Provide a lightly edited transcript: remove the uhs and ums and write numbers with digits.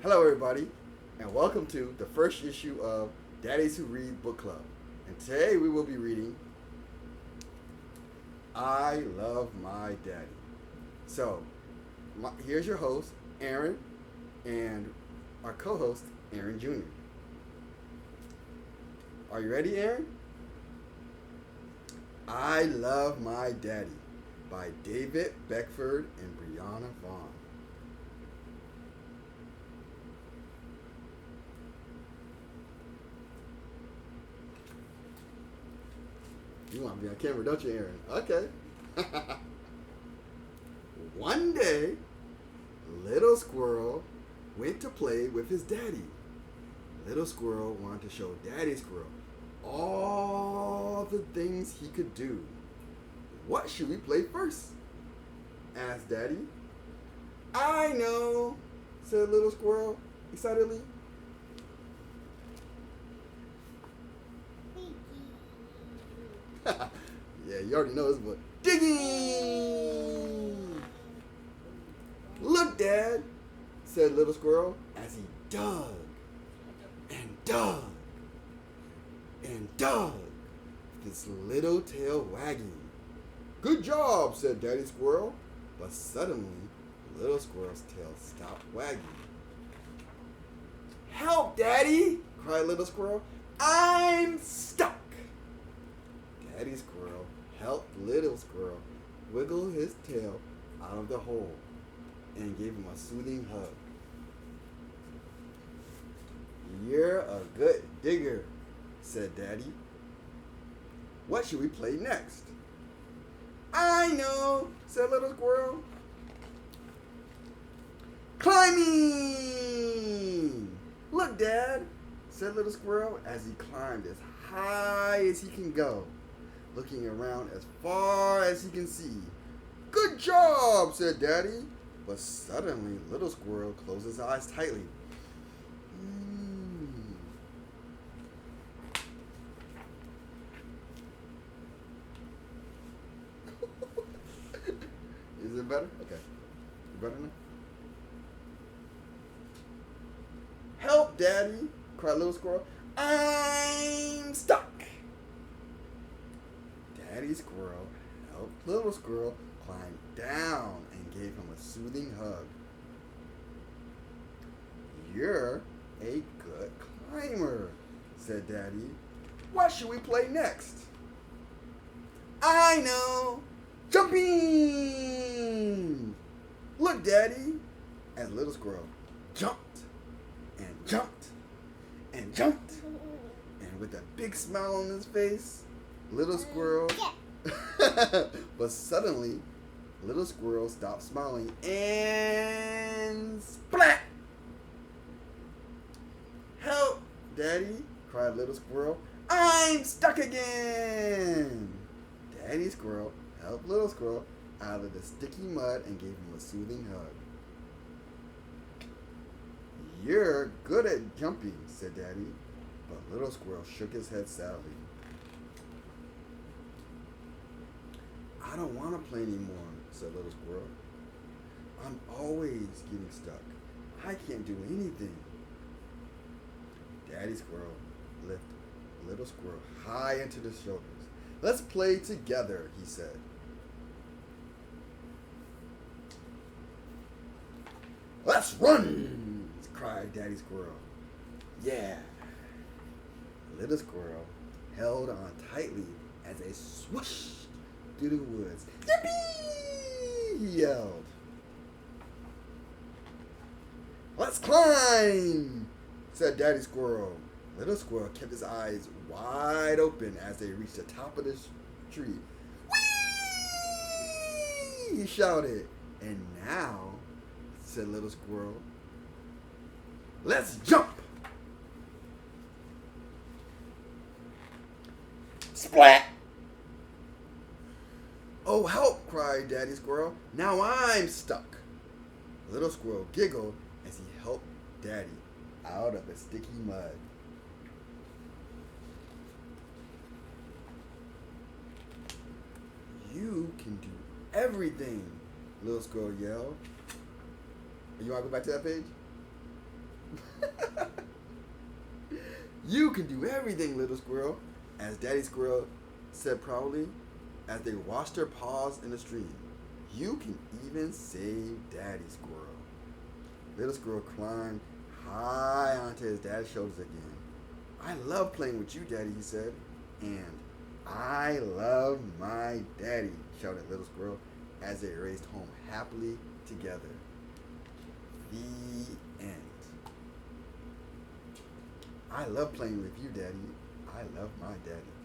Hello, everybody, and welcome to the first issue of Daddies Who Read Book Club. And today we will be reading I Love My Daddy. So, here's your host, Aaron, and our co host, Aaron Jr. Are you ready, Aaron? I Love My Daddy by David Beckford and Brianna Vaughn. You want to be on camera, don't you, Aaron? Okay. One day, Little Squirrel went to play with his daddy. Little Squirrel wanted to show Daddy Squirrel all the things he could do. What should we play first? Asked Daddy. I know, said Little Squirrel excitedly. Yeah, you already know this, but digging! Look, Dad, said Little Squirrel as he dug and dug and dug, with his little tail wagging. Good job, said Daddy Squirrel, but suddenly Little Squirrel's tail stopped wagging. Help, Daddy! Cried Little Squirrel. I'm stuck! Daddy Squirrel helped Little Squirrel wiggle his tail out of the hole and gave him a soothing hug. You're a good digger, said Daddy. What should we play next? I know, said Little Squirrel. Climbing! Look, Dad, said Little Squirrel as he climbed as high as he can go, looking around as far as he can see. Good job, said Daddy. But suddenly, Little Squirrel closed his eyes tightly. Is it better? Okay. You better now? Help, Daddy, cried Little Squirrel. I'm stuck. Daddy Squirrel helped Little Squirrel climb down and gave him a soothing hug. You're a good climber, said Daddy. What should we play next? I know! Jumping! Look, Daddy! As Little Squirrel jumped and jumped and jumped, and with a big smile on his face, Little Squirrel. But suddenly, Little Squirrel stopped smiling and splat! Help, Daddy! Cried Little Squirrel. I'm stuck again! Daddy Squirrel helped Little Squirrel out of the sticky mud and gave him a soothing hug. You're good at jumping, said Daddy, but Little Squirrel shook his head sadly. I don't want to play anymore, said Little Squirrel. I'm always getting stuck. I can't do anything. Daddy Squirrel lifted Little Squirrel high into his shoulders. Let's play together, he said. Let's run, cried Daddy Squirrel. Yeah. Little Squirrel held on tightly as they swooshed through the woods. Yippee! He yelled. Let's climb, said Daddy Squirrel. Little Squirrel kept his eyes wide open as they reached the top of the tree. Whee! He shouted. And now, said Little Squirrel, let's jump! Splat! Oh, help, cried Daddy Squirrel. Now I'm stuck. Little Squirrel giggled as he helped Daddy out of the sticky mud. You can do everything, Little Squirrel yelled. You want to go back to that page? You can do everything, little squirrel, as Daddy Squirrel said proudly as they washed their paws in the stream. You can even save Daddy Squirrel. Little squirrel climbed high onto his dad's shoulders again. I love playing with you, Daddy, he said. And I love my daddy, shouted little squirrel as they raced home happily together. The end. I love playing with you, Daddy. I love my daddy.